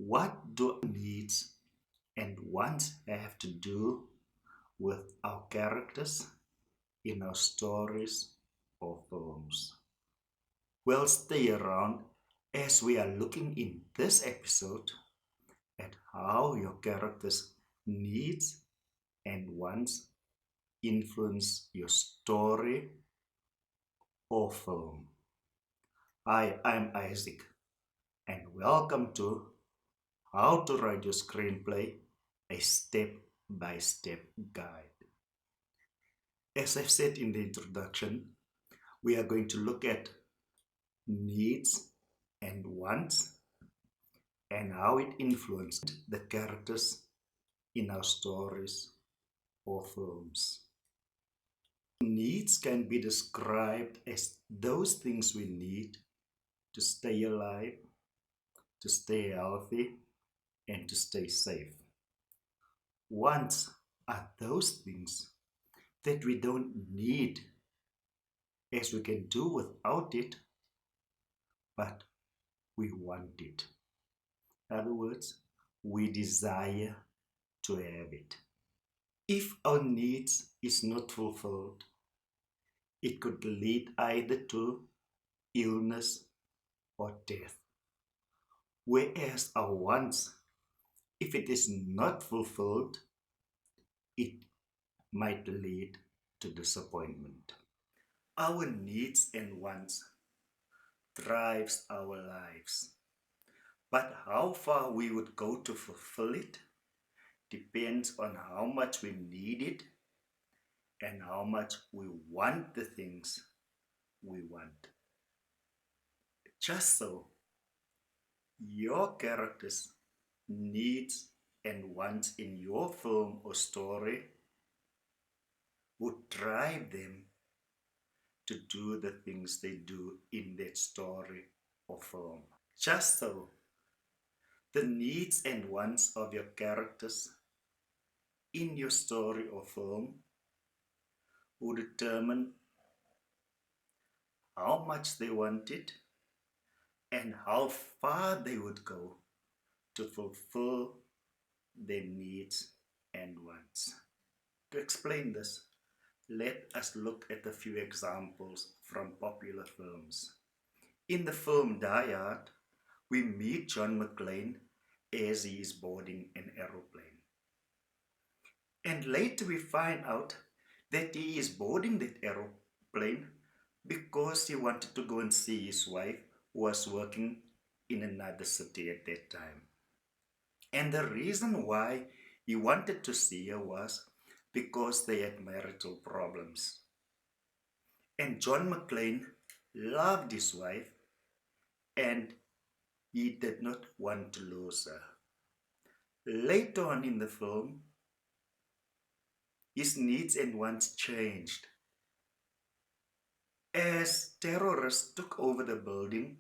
What do needs and wants have to do with our characters in our stories or films? Well, stay around as we are looking in this episode at how your characters' needs and wants influence your story or film. Hi, I'm Isaac, and welcome to How to Write Your Screenplay, a step-by-step guide. As I've said in the introduction, we are going to look at needs and wants and how it influenced the characters in our stories or films. Needs can be described as those things we need to stay alive, to stay healthy, and to stay safe. Wants are those things that we don't need, as we can do without it, but we want it. In other words, we desire to have it. If our needs is not fulfilled, it could lead either to illness or death. Whereas our wants, if it is not fulfilled, it might lead to disappointment. Our needs and wants drives our lives. But how far we would go to fulfill it depends on how much we need it and how much we want the things we want. Just so, your characters' needs and wants in your film or story would drive them to do the things they do in that story or film. Just so, the needs and wants of your characters in your story or film will determine how much they want it and how far they would go to fulfill their needs and wants. To explain this, let us look at a few examples from popular films. In the film Die Hard, we meet John McClane as he is boarding an aeroplane. And later we find out that he is boarding that aeroplane because he wanted to go and see his wife who was working in another city at that time. And the reason why he wanted to see her was because they had marital problems. And John McClane loved his wife and he did not want to lose her. Later on in the film, his needs and wants changed. As terrorists took over the building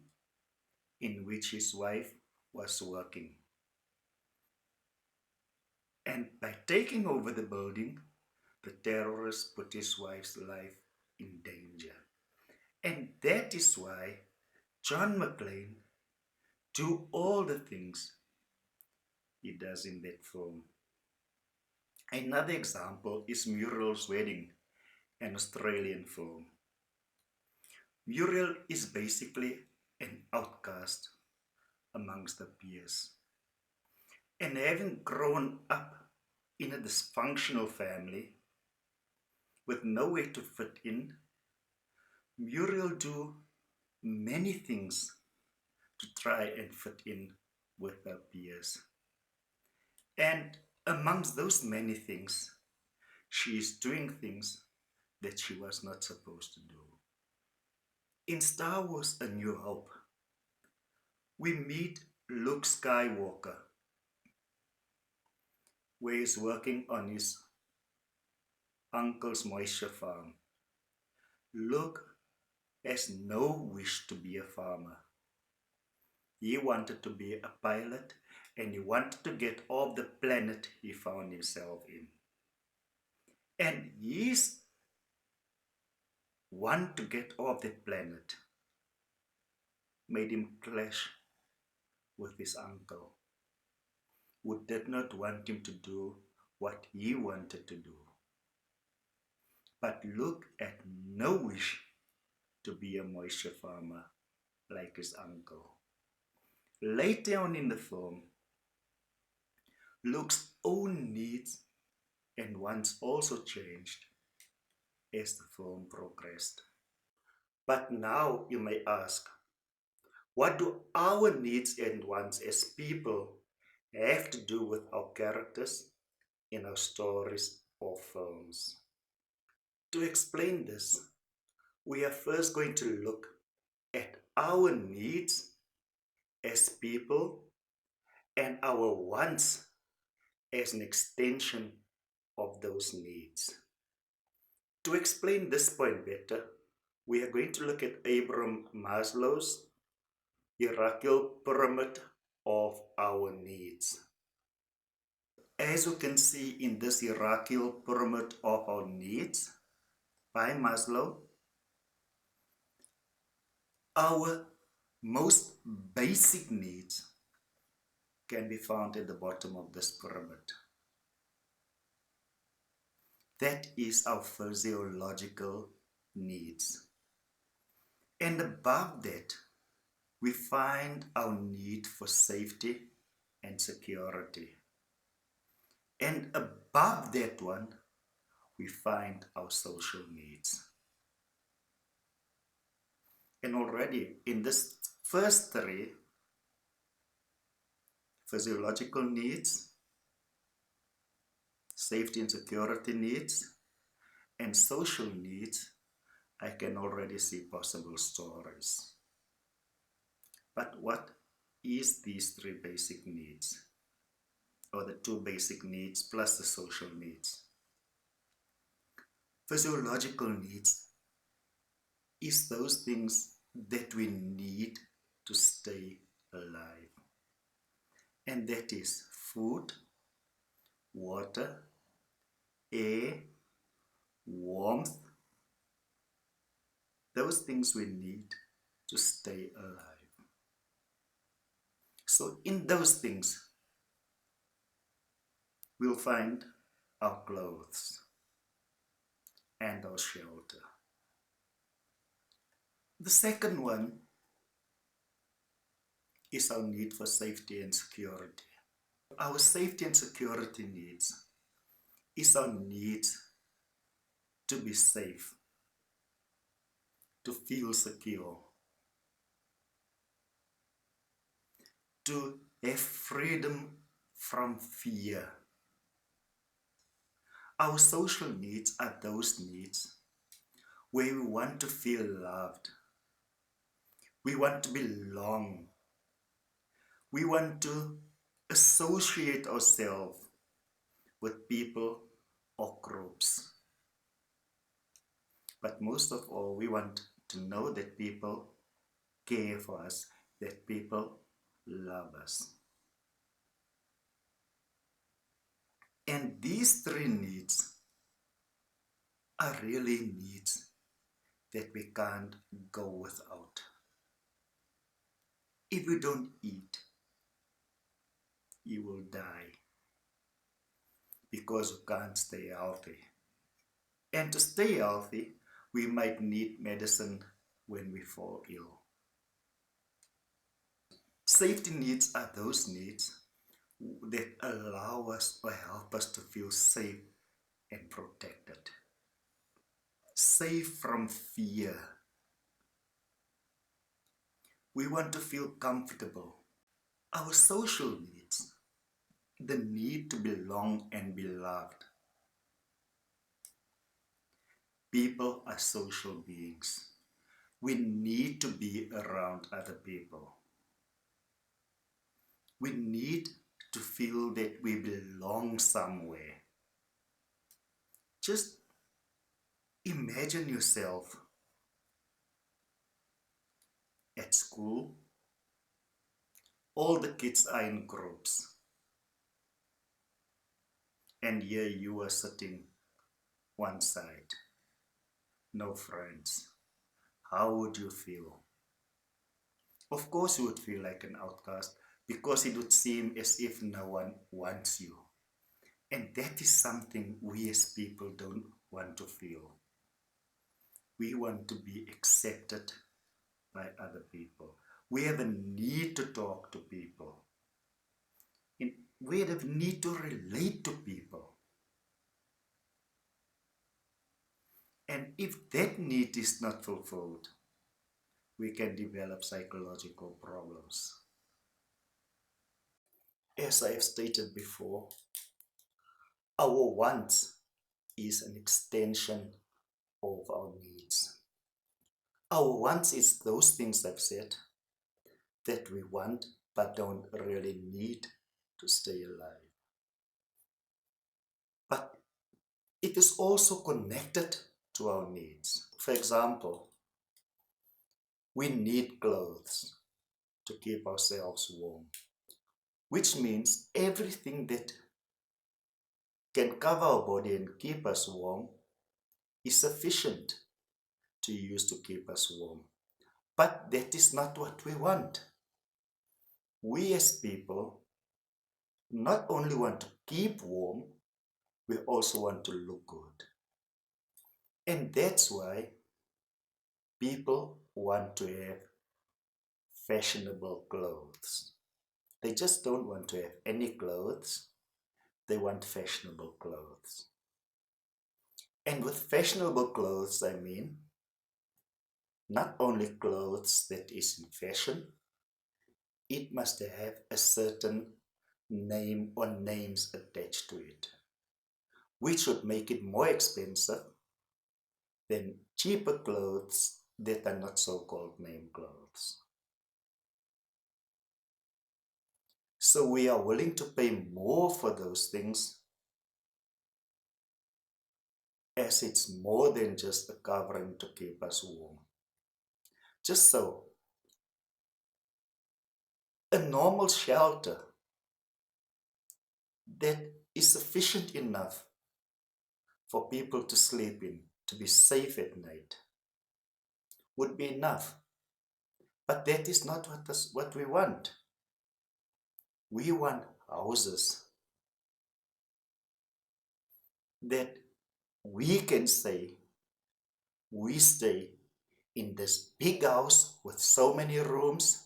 in which his wife was working. And by taking over the building, the terrorists put his wife's life in danger. And that is why John McClane do all the things he does in that film. Another example is Murals Wedding, an Australian film. Muriel is basically an outcast amongst the peers. And having grown up in a dysfunctional family with nowhere to fit in, Muriel do many things to try and fit in with her peers. And amongst those many things, she is doing things that she was not supposed to do. In Star Wars: A New Hope, we meet Luke Skywalker, where he's working on his uncle's moisture farm. Luke has no wish to be a farmer. He wanted to be a pilot and he wanted to get off the planet he found himself in. And his want to get off that planet made him clash with his uncle. who did not want him to do what he wanted to do. But Luke had no wish to be a moisture farmer like his uncle. Later on in the film, Luke's own needs and wants also changed as the film progressed. But now you may ask, what do our needs and wants as people have to do with our characters in our stories or films? To explain this, we are first going to look at our needs as people and our wants as an extension of those needs. To explain this point better, we are going to look at Abraham Maslow's hierarchical pyramid of our needs. As you can see in this hierarchical pyramid of our needs by Maslow, our most basic needs can be found at the bottom of this pyramid. That is our physiological needs. And above that, we find our need for safety and security. And above that one, we find our social needs. And already in this first three, physiological needs, safety and security needs, and social needs, I can already see possible stories. But what is these three basic needs? Or the two basic needs plus the social needs? Physiological needs is those things that we need to stay alive. And that is food, water, air, warmth. Those things we need to stay alive. So in those things, we'll find our clothes and our shelter. The second one is our need for safety and security. Our safety and security needs is our need to be safe, to feel secure, to have freedom from fear. Our social needs are those needs where we want to feel loved. We want to belong. We want to associate ourselves with people or groups. But most of all, we want to know that people care for us, that people love us. And these three needs are really needs that we can't go without. If you don't eat, you will die because you can't stay healthy. And to stay healthy, we might need medicine when we fall ill. Safety needs are those needs that allow us or help us to feel safe and protected. Safe from fear. We want to feel comfortable. Our social needs, the need to belong and be loved. People are social beings. We need to be around other people. We need to feel that we belong somewhere. Just imagine yourself at school. All the kids are in groups. And here you are sitting one side. No friends. How would you feel? Of course you would feel like an outcast because it would seem as if no one wants you. And that is something we as people don't want to feel. We want to be accepted by other people. We have a need to talk to people. We have a need to relate to people. And if that need is not fulfilled, we can develop psychological problems. As I have stated before, our wants is an extension of our needs. Our wants is those things I've said that we want but don't really need to stay alive. But it is also connected to our needs. For example, we need clothes to keep ourselves warm, which means everything that can cover our body and keep us warm is sufficient to use to keep us warm. But that is not what we want. We as people not only want to keep warm, we also want to look good. And that's why people want to have fashionable clothes. They just don't want to have any clothes. They want fashionable clothes. And with fashionable clothes, I mean not only clothes that is in fashion, it must have a certain name or names attached to it, which would make it more expensive than cheaper clothes that are not so-called name clothes. So we are willing to pay more for those things, as it's more than just a covering to keep us warm. Just so, a normal shelter that is sufficient enough for people to sleep in, to be safe at night, would be enough. But that is not what we want. We want houses that we can say we stay in this big house with so many rooms.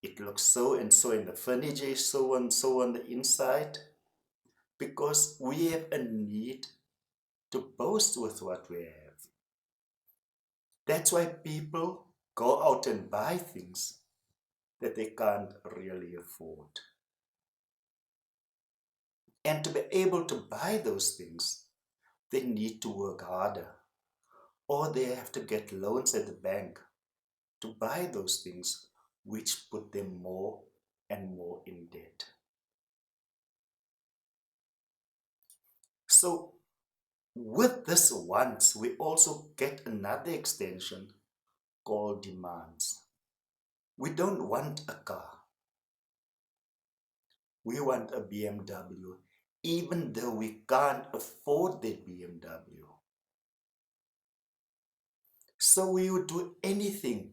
It looks so and so, and the furniture is so and so on the inside, because we have a need to boast with what we have. That's why people go out and buy things that they can't really afford. And to be able to buy those things, they need to work harder, or they have to get loans at the bank to buy those things, which put them more and more in debt. So with this wants, we also get another extension called demands. We don't want a car. We want a BMW, even though we can't afford that BMW. So we would do anything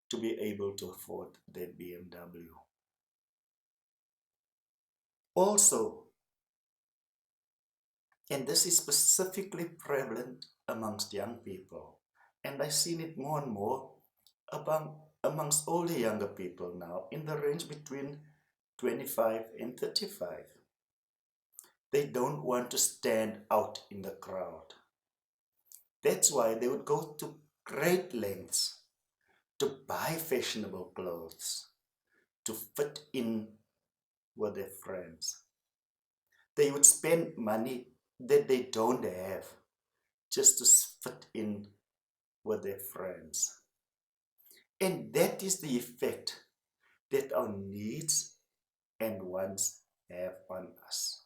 to be able to afford that BMW. Also, and this is specifically prevalent amongst young people, and I've seen it more and more amongst all the younger people now, in the range between 25 and 35. They don't want to stand out in the crowd. That's why they would go to great lengths to buy fashionable clothes, to fit in with their friends. They would spend money that they don't have just to fit in with their friends. And that is the effect that our needs and wants have on us.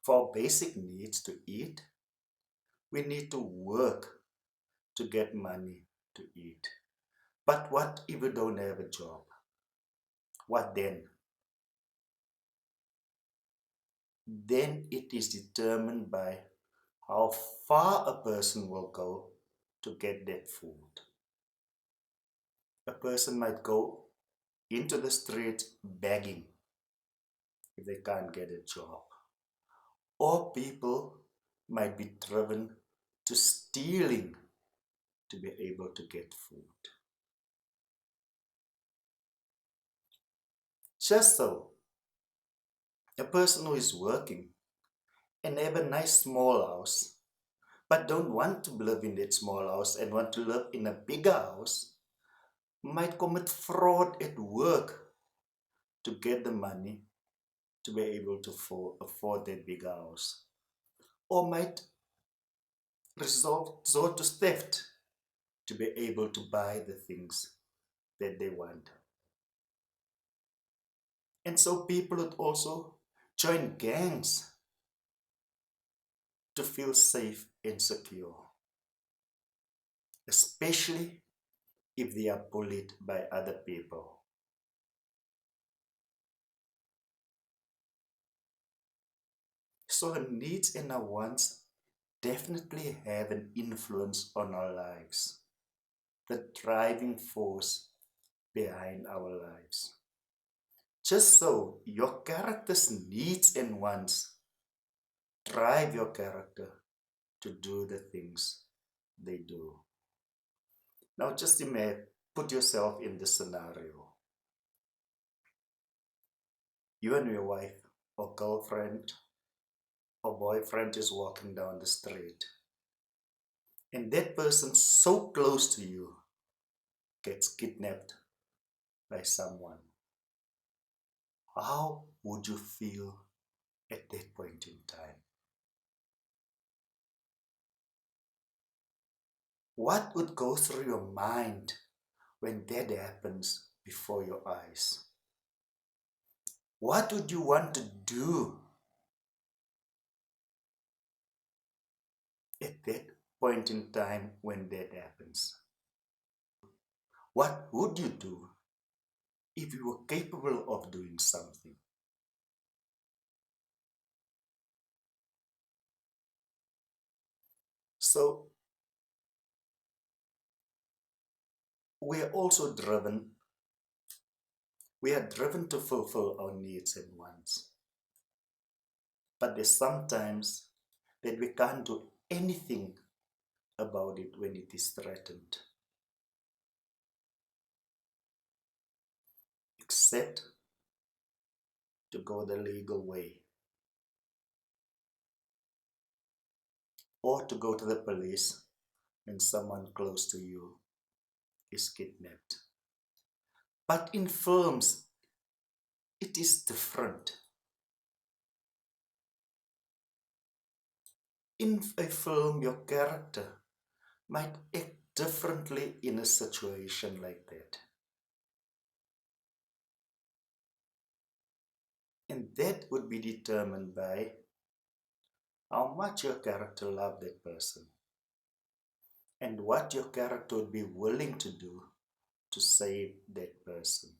For our basic needs to eat, we need to work to get money to eat. But what if we don't have a job? What then? Then it is determined by how far a person will go to get that food. A person might go into the street begging if they can't get a job. Or people might be driven to stealing to be able to get food. Just so a person who is working and have a nice small house but don't want to live in that small house and want to live in a bigger house might commit fraud at work to get the money to be able to afford that bigger house, or might resort to theft to be able to buy the things that they want. And so people would also join gangs to feel safe and secure, especially if they are bullied by other people. So our needs and our wants definitely have an influence on our lives, the driving force behind our lives. Just so your character's needs and wants drive your character to do the things they do. Now just imagine, put yourself in this scenario. You and your wife or girlfriend or boyfriend is walking down the street, and that person so close to you gets kidnapped by someone. How would you feel at that point in time? What would go through your mind when that happens before your eyes? What would you want to do at that point in time when that happens? What would you do if you were capable of doing something? So we are also driven, we are driven to fulfill our needs and wants. But there's sometimes that we can't do anything about it when it is threatened, except to go the legal way or to go to the police when someone close to you is kidnapped. But in films, it is different. In a film, your character might act differently in a situation like that. And that would be determined by how much your character loved that person and what your character would be willing to do to save that person.